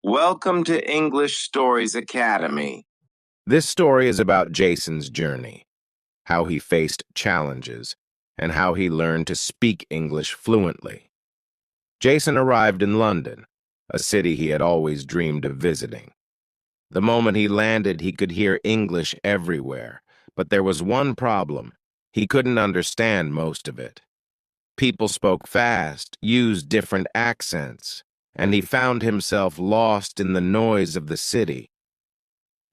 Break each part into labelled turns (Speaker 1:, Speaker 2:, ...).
Speaker 1: Welcome to English Stories Academy.
Speaker 2: This story is about Jason's journey, how he faced challenges, and how he learned to speak English fluently. Jason arrived in London, a city he had always dreamed of visiting. The moment he landed, he could hear English everywhere, but there was one problem. He couldn't understand most of it. People spoke fast, used different accents, and he found himself lost in the noise of the city.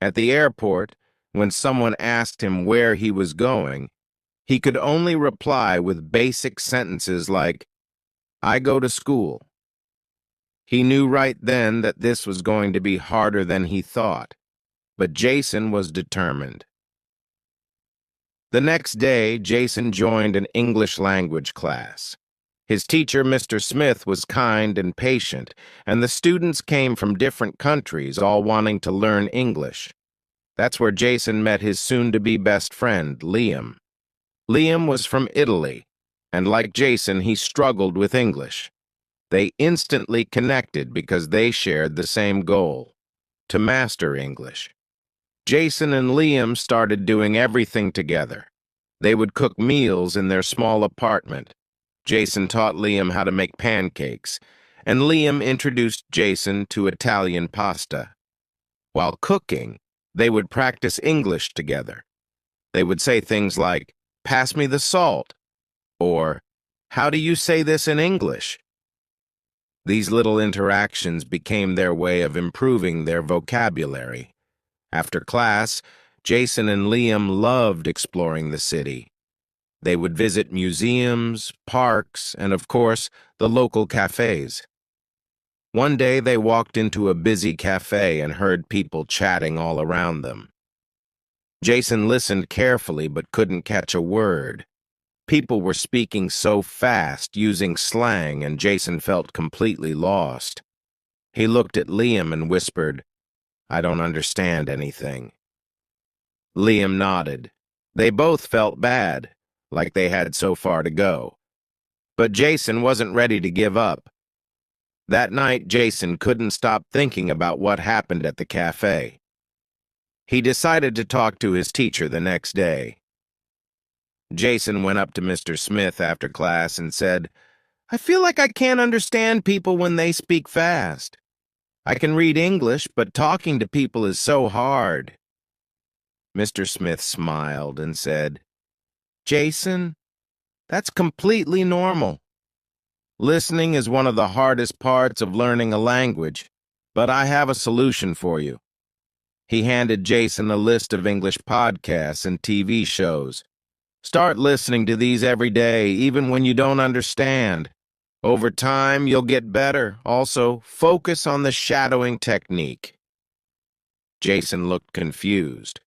Speaker 2: At the airport, when someone asked him where he was going, he could only reply with basic sentences like, "I go to school." He knew right then that this was going to be harder than he thought, but Jason was determined. The next day, Jason joined an English language class. His teacher, Mr. Smith, was kind and patient, and the students came from different countries, all wanting to learn English. That's where Jason met his soon-to-be best friend, Liam. Liam was from Italy, and like Jason, he struggled with English. They instantly connected because they shared the same goal: to master English. Jason and Liam started doing everything together. They would cook meals in their small apartment. Jason taught Liam how to make pancakes, and Liam introduced Jason to Italian pasta. While cooking, they would practice English together. They would say things like, "Pass me the salt," or, "How do you say this in English?" These little interactions became their way of improving their vocabulary. After class, Jason and Liam loved exploring the city. They would visit museums, parks, and of course, the local cafes. One day they walked into a busy cafe and heard people chatting all around them. Jason listened carefully but couldn't catch a word. People were speaking so fast, using slang, and Jason felt completely lost. He looked at Liam and whispered, "I don't understand anything." Liam nodded. They both felt bad, like they had so far to go. But Jason wasn't ready to give up. That night, Jason couldn't stop thinking about what happened at the cafe. He decided to talk to his teacher the next day. Jason went up to Mr. Smith after class and said, "I feel like I can't understand people when they speak fast. I can read English, but talking to people is so hard." Mr. Smith smiled and said, "Jason, that's completely normal. Listening is one of the hardest parts of learning a language, but I have a solution for you." He handed Jason a list of English podcasts and TV shows. "Start listening to these every day, even when you don't understand. Over time, you'll get better. Also, focus on the shadowing technique." Jason looked confused.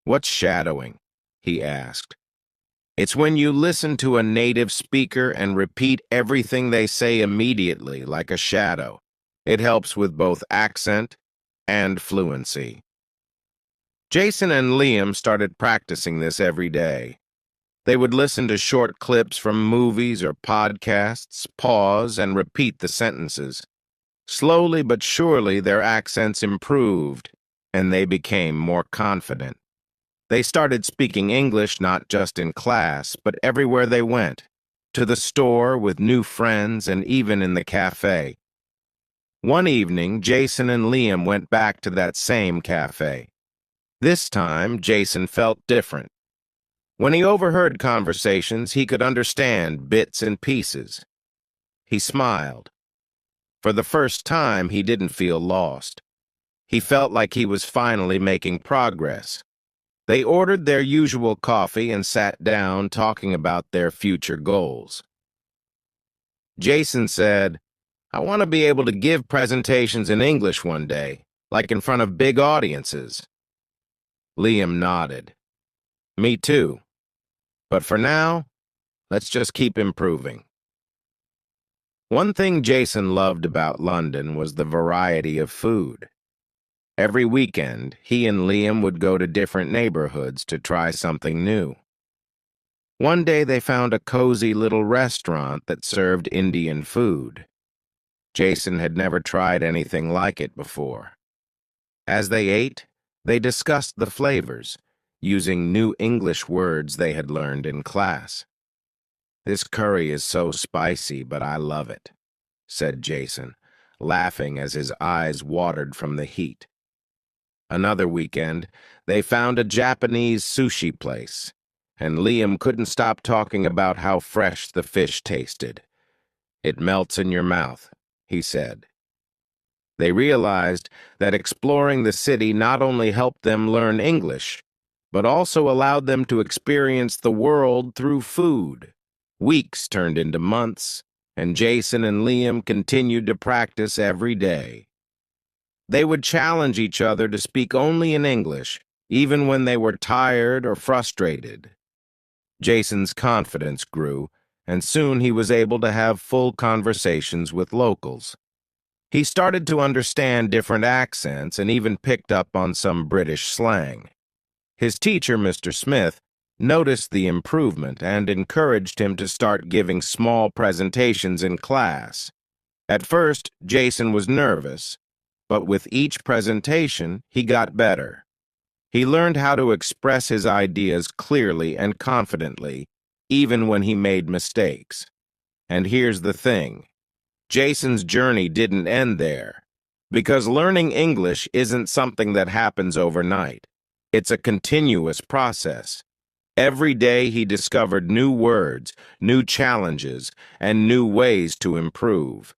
Speaker 2: "What's shadowing?" he asked. "It's when you listen to a native speaker and repeat everything they say immediately, like a shadow. It helps with both accent and fluency." Jason and Liam started practicing this every day. They would listen to short clips from movies or podcasts, pause, and repeat the sentences. Slowly but surely, their accents improved, and they became more confident. They started speaking English not just in class, but everywhere they went, to the store, with new friends, and even in the cafe. One evening, Jason and Liam went back to that same cafe. This time, Jason felt different. When he overheard conversations, he could understand bits and pieces. He smiled. For the first time, he didn't feel lost. He felt like he was finally making progress. They ordered their usual coffee and sat down talking about their future goals. Jason said, "I want to be able to give presentations in English one day, like in front of big audiences." Liam nodded. "Me too. But for now, let's just keep improving." One thing Jason loved about London was the variety of food. Every weekend, he and Liam would go to different neighborhoods to try something new. One day they found a cozy little restaurant that served Indian food. Jason had never tried anything like it before. As they ate, they discussed the flavors, using new English words they had learned in class. "This curry is so spicy, but I love it," said Jason, laughing as his eyes watered from the heat. Another weekend, they found a Japanese sushi place, and Liam couldn't stop talking about how fresh the fish tasted. "It melts in your mouth," he said. They realized that exploring the city not only helped them learn English, but also allowed them to experience the world through food. Weeks turned into months, and Jason and Liam continued to practice every day. They would challenge each other to speak only in English, even when they were tired or frustrated. Jason's confidence grew, and soon he was able to have full conversations with locals. He started to understand different accents and even picked up on some British slang. His teacher, Mr. Smith, noticed the improvement and encouraged him to start giving small presentations in class. At first, Jason was nervous, but with each presentation, he got better. He learned how to express his ideas clearly and confidently, even when he made mistakes. And here's the thing. Jason's journey didn't end there, because learning English isn't something that happens overnight. It's a continuous process. Every day he discovered new words, new challenges, and new ways to improve.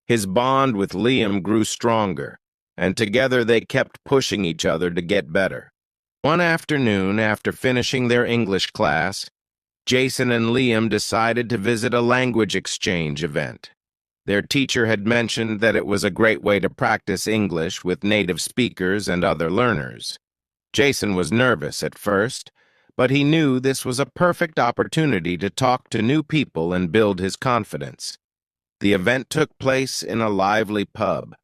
Speaker 2: His bond with Liam grew stronger, and together they kept pushing each other to get better. One afternoon, after finishing their English class, Jason and Liam decided to visit a language exchange event. Their teacher had mentioned that it was a great way to practice English with native speakers and other learners. Jason was nervous at first, but he knew this was a perfect opportunity to talk to new people and build his confidence. The event took place in a lively pub.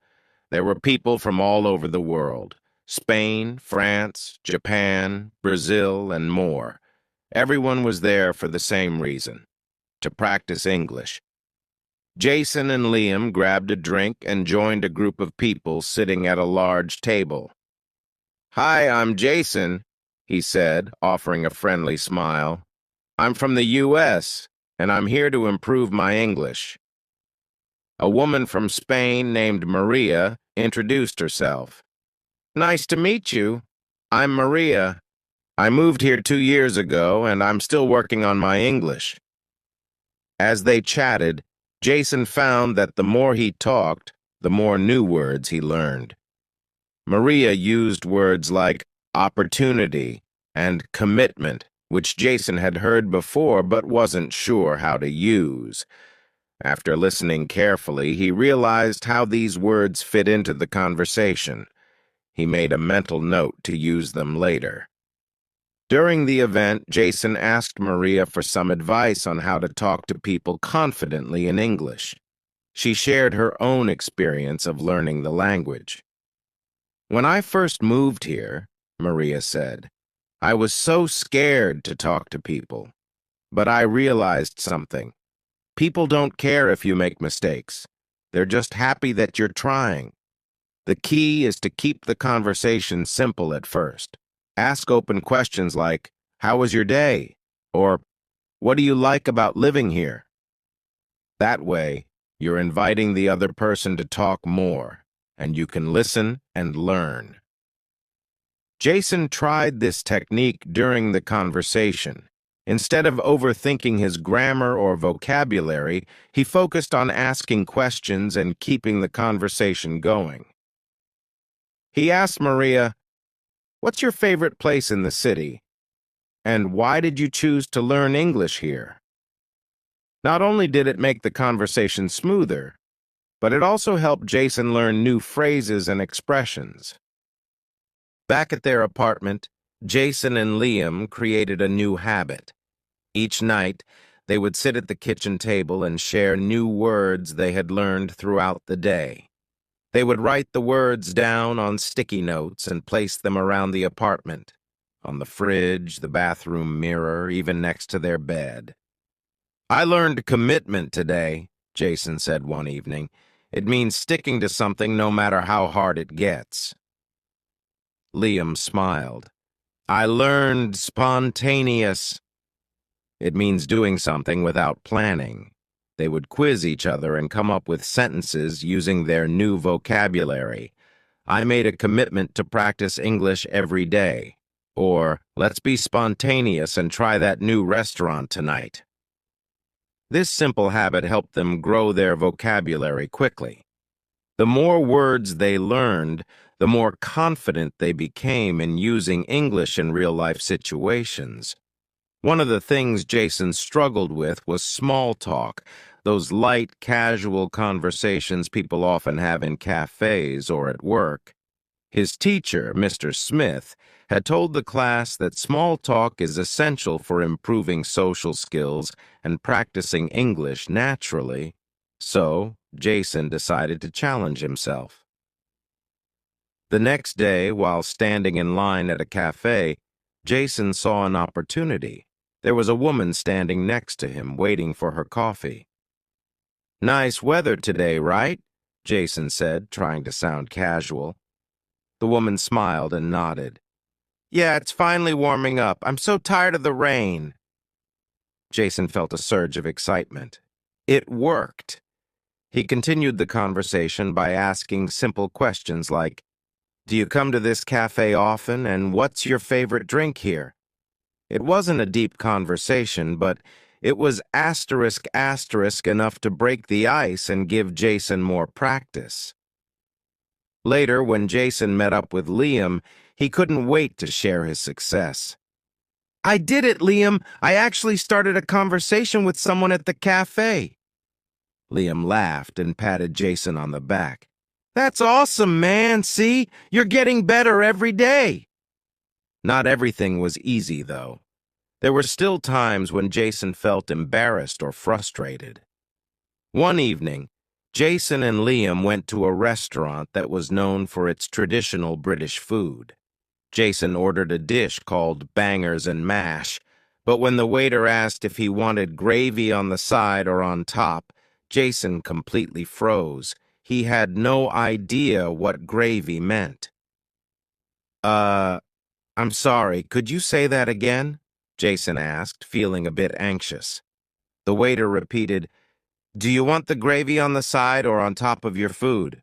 Speaker 2: There were people from all over the world: Spain, France, Japan, Brazil, and more. Everyone was there for the same reason: to practice English. Jason and Liam grabbed a drink and joined a group of people sitting at a large table. "Hi, I'm Jason," he said, offering a friendly smile. "I'm from the U.S., and I'm here to improve my English." A woman from Spain named Maria introduced herself. "Nice to meet you. I'm Maria. I moved here 2 years ago, and I'm still working on my English." As they chatted, Jason found that the more he talked, the more new words he learned. Maria used words like opportunity and commitment, which Jason had heard before but wasn't sure how to use. After listening carefully, he realized how these words fit into the conversation. He made a mental note to use them later. During the event, Jason asked Maria for some advice on how to talk to people confidently in English. She shared her own experience of learning the language. "When I first moved here," Maria said, "I was so scared to talk to people. But I realized something. People don't care if you make mistakes. They're just happy that you're trying. The key is to keep the conversation simple at first. Ask open questions like, 'How was your day?' Or, 'What do you like about living here?' That way, you're inviting the other person to talk more, and you can listen and learn." Jason tried this technique during the conversation. Instead of overthinking his grammar or vocabulary, he focused on asking questions and keeping the conversation going. He asked Maria, "What's your favorite place in the city? And why did you choose to learn English here?" Not only did it make the conversation smoother, but it also helped Jason learn new phrases and expressions. Back at their apartment, Jason and Liam created a new habit. Each night, they would sit at the kitchen table and share new words they had learned throughout the day. They would write the words down on sticky notes and place them around the apartment, on the fridge, the bathroom mirror, even next to their bed. "I learned commitment today," Jason said one evening. It means sticking to something no matter how hard it gets. Liam smiled. I learned spontaneous. It means doing something without planning. They would quiz each other and come up with sentences using their new vocabulary. I made a commitment to practice English every day. Or, let's be spontaneous and try that new restaurant tonight. This simple habit helped them grow their vocabulary quickly. The more words they learned, the more confident they became in using English in real-life situations. One of the things Jason struggled with was small talk, those light, casual conversations people often have in cafes or at work. His teacher, Mr. Smith, had told the class that small talk is essential for improving social skills and practicing English naturally, so Jason decided to challenge himself. The next day, while standing in line at a cafe, Jason saw an opportunity. There was a woman standing next to him, waiting for her coffee. Nice weather today, right? Jason said, trying to sound casual. The woman smiled and nodded. Yeah, it's finally warming up. I'm so tired of the rain. Jason felt a surge of excitement. It worked. He continued the conversation by asking simple questions like, do you come to this cafe often, and what's your favorite drink here? It wasn't a deep conversation, but it was asterisk enough to break the ice and give Jason more practice. Later, when Jason met up with Liam, he couldn't wait to share his success. I did it, Liam! I actually started a conversation with someone at the cafe. Liam laughed and patted Jason on the back. That's awesome, man! See? You're getting better every day! Not everything was easy, though. There were still times when Jason felt embarrassed or frustrated. One evening, Jason and Liam went to a restaurant that was known for its traditional British food. Jason ordered a dish called bangers and mash, but when the waiter asked if he wanted gravy on the side or on top, Jason completely froze. He had no idea what gravy meant. I'm sorry, could you say that again? Jason asked, feeling a bit anxious. The waiter repeated, do you want the gravy on the side or on top of your food?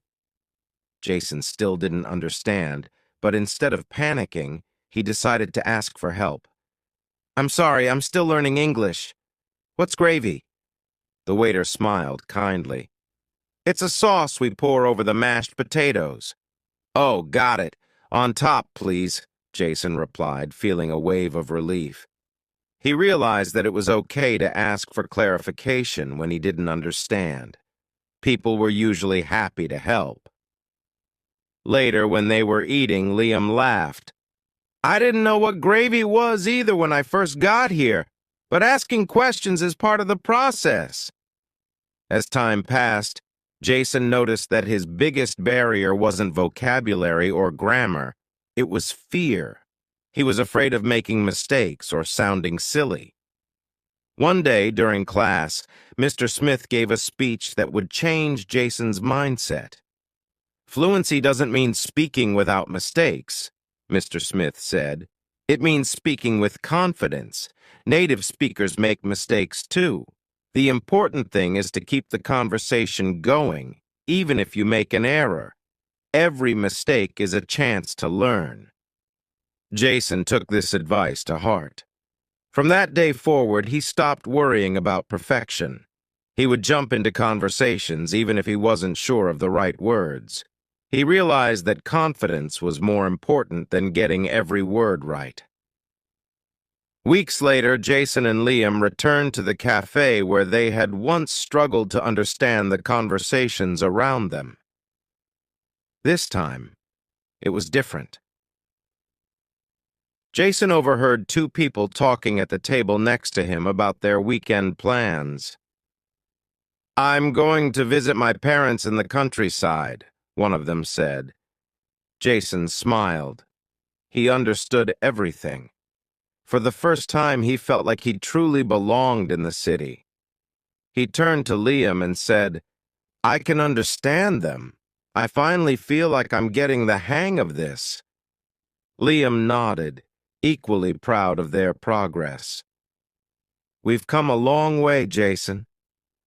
Speaker 2: Jason still didn't understand, but instead of panicking, he decided to ask for help. I'm sorry, I'm still learning English. What's gravy? The waiter smiled kindly. It's a sauce we pour over the mashed potatoes. Oh, got it. On top, please, Jason replied, feeling a wave of relief. He realized that it was okay to ask for clarification when he didn't understand. People were usually happy to help. Later, when they were eating, Liam laughed. I didn't know what gravy was either when I first got here, but asking questions is part of the process. As time passed, Jason noticed that his biggest barrier wasn't vocabulary or grammar, it was fear. He was afraid of making mistakes or sounding silly. One day during class, Mr. Smith gave a speech that would change Jason's mindset. Fluency doesn't mean speaking without mistakes, Mr. Smith said. It means speaking with confidence. Native speakers make mistakes too. The important thing is to keep the conversation going, even if you make an error. Every mistake is a chance to learn. Jason took this advice to heart. From that day forward, he stopped worrying about perfection. He would jump into conversations even if he wasn't sure of the right words. He realized that confidence was more important than getting every word right. Weeks later, Jason and Liam returned to the cafe where they had once struggled to understand the conversations around them. This time, it was different. Jason overheard two people talking at the table next to him about their weekend plans. I'm going to visit my parents in the countryside, one of them said. Jason smiled. He understood everything. For the first time, he felt like he truly belonged in the city. He turned to Liam and said, I can understand them. I finally feel like I'm getting the hang of this. Liam nodded, equally proud of their progress. We've come a long way, Jason.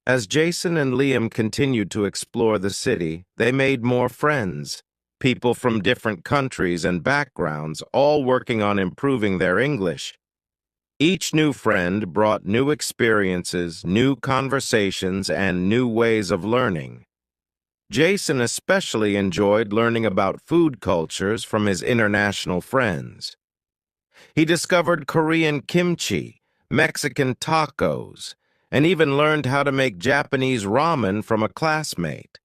Speaker 2: As Jason and Liam continued to explore the city, they made more friends. People from different countries and backgrounds, all working on improving their English. Each new friend brought new experiences, new conversations, and new ways of learning. Jason especially enjoyed learning about food cultures from his international friends. He discovered Korean kimchi, Mexican tacos, and even learned how to make Japanese ramen from a classmate.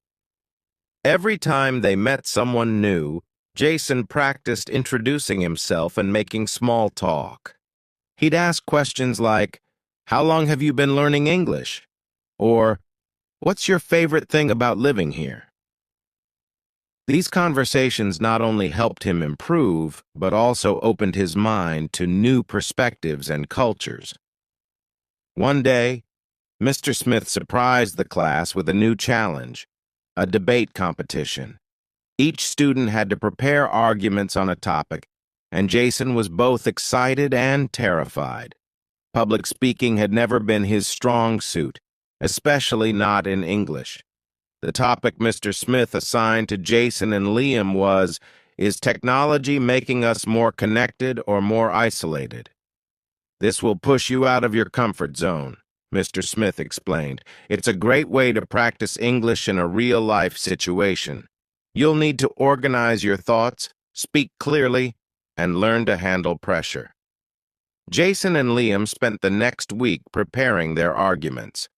Speaker 2: Every time they met someone new, Jason practiced introducing himself and making small talk. He'd ask questions like, "How long have you been learning English?" Or, "What's your favorite thing about living here?" These conversations not only helped him improve, but also opened his mind to new perspectives and cultures. One day, Mr. Smith surprised the class with a new challenge, a debate competition. Each student had to prepare arguments on a topic, and Jason was both excited and terrified. Public speaking had never been his strong suit, especially not in English. The topic Mr. Smith assigned to Jason and Liam was, "Is technology making us more connected or more isolated?" "This will push you out of your comfort zone," Mr. Smith explained. "It's a great way to practice English in a real-life situation. You'll need to organize your thoughts, speak clearly, and learn to handle pressure." Jason and Liam spent the next week preparing their arguments.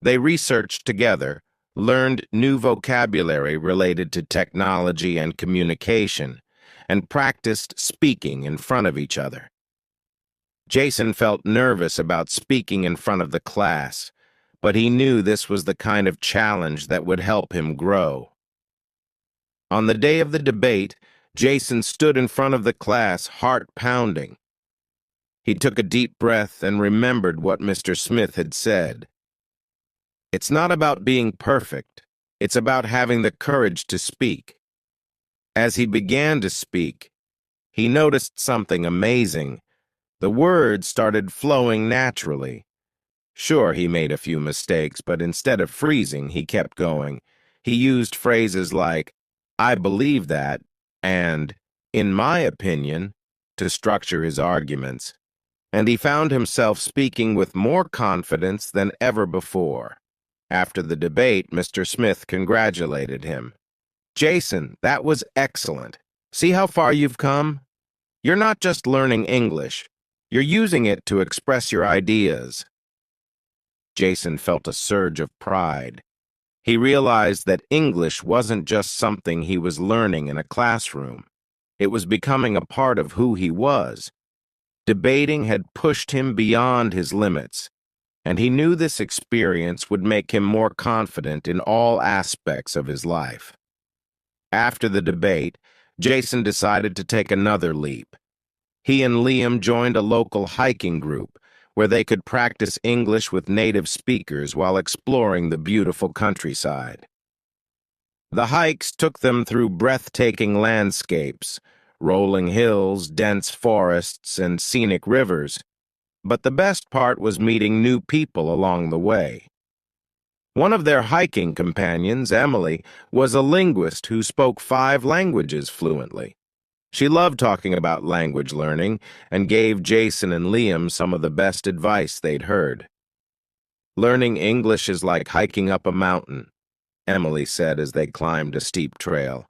Speaker 2: They researched together, learned new vocabulary related to technology and communication, and practiced speaking in front of each other. Jason felt nervous about speaking in front of the class, but he knew this was the kind of challenge that would help him grow. On the day of the debate, Jason stood in front of the class, heart pounding. He took a deep breath and remembered what Mr. Smith had said. "It's not about being perfect. It's about having the courage to speak." As he began to speak, he noticed something amazing. The words started flowing naturally. Sure, he made a few mistakes, but instead of freezing, he kept going. He used phrases like, "I believe that," and "in my opinion," to structure his arguments. And he found himself speaking with more confidence than ever before. After the debate, Mr. Smith congratulated him. "Jason, that was excellent. See how far you've come? You're not just learning English. You're using it to express your ideas." Jason felt a surge of pride. He realized that English wasn't just something he was learning in a classroom. It was becoming a part of who he was. Debating had pushed him beyond his limits, and he knew this experience would make him more confident in all aspects of his life. After the debate, Jason decided to take another leap. He and Liam joined a local hiking group where they could practice English with native speakers while exploring the beautiful countryside. The hikes took them through breathtaking landscapes, rolling hills, dense forests, and scenic rivers. But the best part was meeting new people along the way. One of their hiking companions, Emily, was a linguist who spoke 5 languages fluently. She loved talking about language learning and gave Jason and Liam some of the best advice they'd heard. "Learning English is like hiking up a mountain," Emily said as they climbed a steep trail.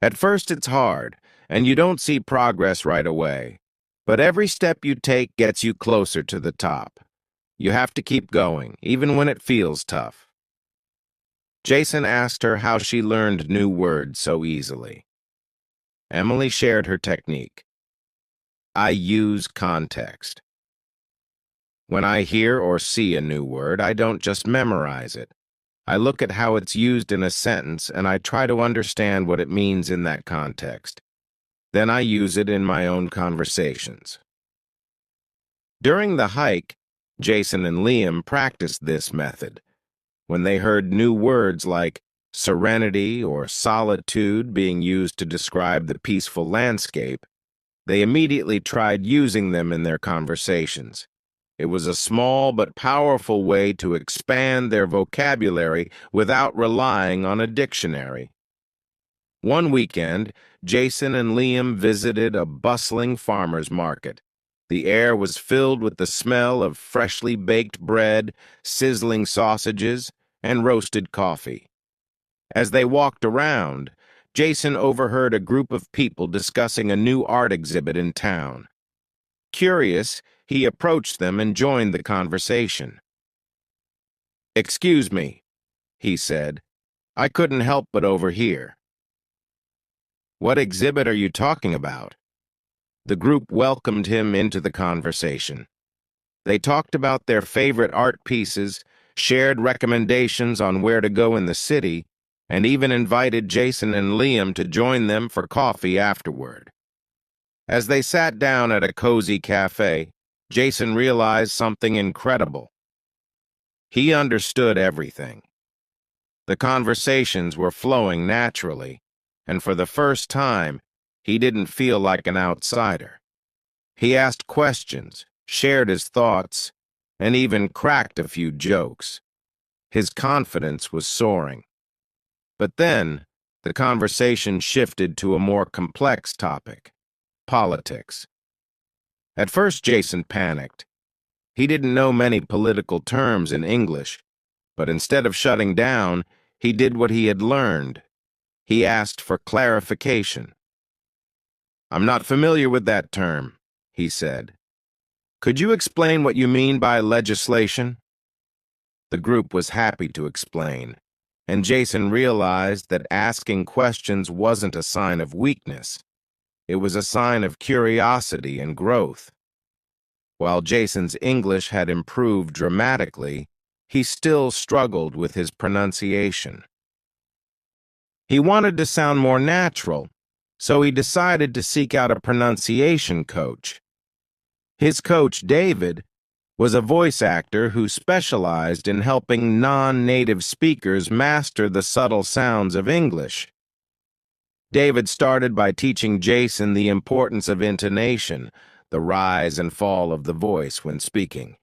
Speaker 2: "At first it's hard, and you don't see progress right away. But every step you take gets you closer to the top. You have to keep going, even when it feels tough." Jason asked her how she learned new words so easily. Emily shared her technique. "I use context. When I hear or see a new word, I don't just memorize it. I look at how it's used in a sentence and I try to understand what it means in that context. Then I use it in my own conversations." During the hike, Jason and Liam practiced this method. When they heard new words like serenity, or solitude being used to describe the peaceful landscape, they immediately tried using them in their conversations. It was a small but powerful way to expand their vocabulary without relying on a dictionary. One weekend, Jason and Liam visited a bustling farmer's market. The air was filled with the smell of freshly baked bread, sizzling sausages, and roasted coffee. As they walked around, Jason overheard a group of people discussing a new art exhibit in town. Curious, he approached them and joined the conversation. "Excuse me," he said. "I couldn't help but overhear." "What exhibit are you talking about?" The group welcomed him into the conversation. They talked about their favorite art pieces, shared recommendations on where to go in the city, and even invited Jason and Liam to join them for coffee afterward. As they sat down at a cozy cafe, Jason realized something incredible. He understood everything. The conversations were flowing naturally, and for the first time, he didn't feel like an outsider. He asked questions, shared his thoughts, and even cracked a few jokes. His confidence was soaring. But then, the conversation shifted to a more complex topic: politics. At first, Jason panicked. He didn't know many political terms in English, but instead of shutting down, he did what he had learned. He asked for clarification. "I'm not familiar with that term," he said. "Could you explain what you mean by legislation?" The group was happy to explain, and Jason realized that asking questions wasn't a sign of weakness. It was a sign of curiosity and growth. While Jason's English had improved dramatically, he still struggled with his pronunciation. He wanted to sound more natural, so he decided to seek out a pronunciation coach. His coach, David, was a voice actor who specialized in helping non-native speakers master the subtle sounds of English. David started by teaching Jason the importance of intonation, the rise and fall of the voice when speaking.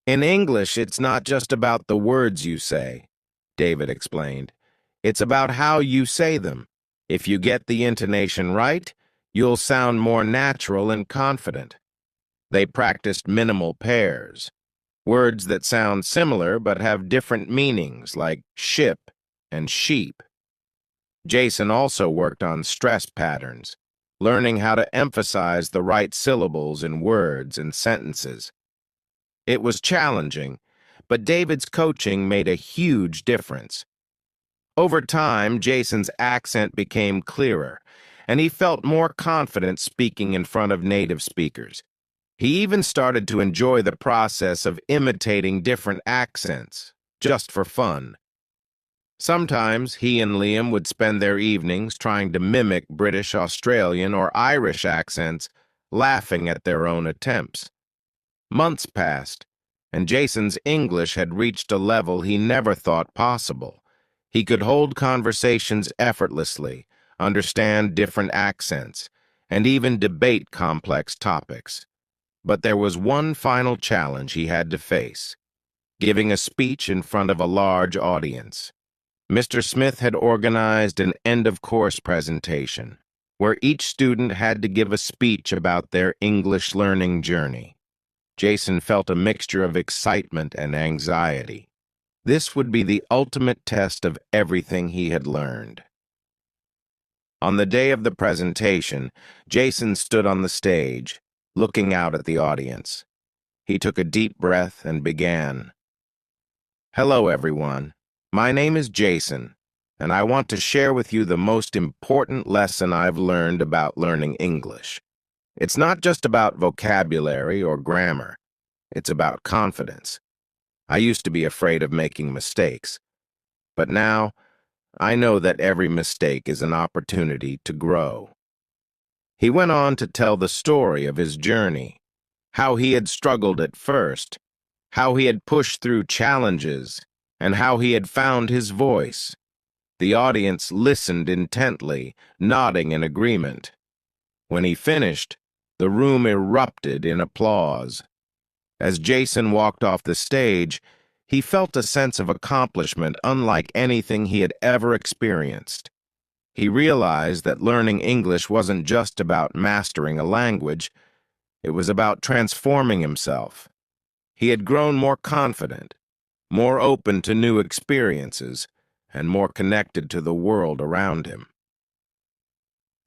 Speaker 2: "In English, it's not just about the words you say," David explained. "It's about how you say them. If you get the intonation right, you'll sound more natural and confident." They practiced minimal pairs, words that sound similar but have different meanings, like ship and sheep. Jason also worked on stress patterns, learning how to emphasize the right syllables in words and sentences. It was challenging, but David's coaching made a huge difference. Over time, Jason's accent became clearer, and he felt more confident speaking in front of native speakers. He even started to enjoy the process of imitating different accents, just for fun. Sometimes he and Liam would spend their evenings trying to mimic British, Australian, or Irish accents, laughing at their own attempts. Months passed, and Jason's English had reached a level he never thought possible. He could hold conversations effortlessly, understand different accents, and even debate complex topics. But there was one final challenge he had to face: giving a speech in front of a large audience. Mr. Smith had organized an end-of-course presentation, where each student had to give a speech about their English learning journey. Jason felt a mixture of excitement and anxiety. This would be the ultimate test of everything he had learned. On the day of the presentation, Jason stood on the stage, looking out at the audience. He took a deep breath and began. "Hello, everyone. My name is Jason, and I want to share with you the most important lesson I've learned about learning English. It's not just about vocabulary or grammar. It's about confidence. I used to be afraid of making mistakes, but now I know that every mistake is an opportunity to grow." He went on to tell the story of his journey, how he had struggled at first, how he had pushed through challenges, and how he had found his voice. The audience listened intently, nodding in agreement. When he finished, the room erupted in applause. As Jason walked off the stage, he felt a sense of accomplishment unlike anything he had ever experienced. He realized that learning English wasn't just about mastering a language, it was about transforming himself. He had grown more confident, more open to new experiences, and more connected to the world around him.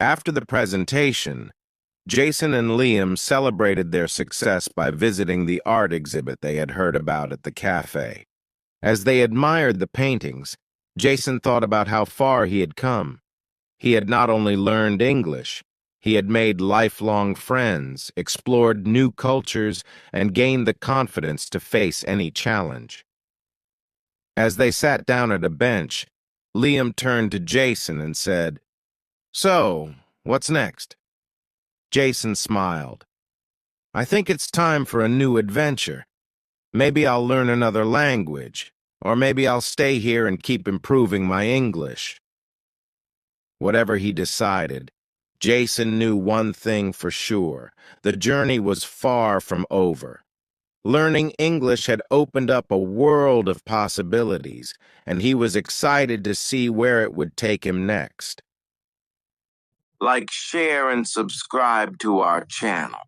Speaker 2: After the presentation, Jason and Liam celebrated their success by visiting the art exhibit they had heard about at the cafe. As they admired the paintings, Jason thought about how far he had come. He had not only learned English, he had made lifelong friends, explored new cultures, and gained the confidence to face any challenge. As they sat down at a bench, Liam turned to Jason and said, "So, what's next?" Jason smiled. "I think it's time for a new adventure. Maybe I'll learn another language, or maybe I'll stay here and keep improving my English." Whatever he decided, Jason knew one thing for sure: the journey was far from over. Learning English had opened up a world of possibilities, and he was excited to see where it would take him next.
Speaker 1: Like, share, and subscribe to our channel.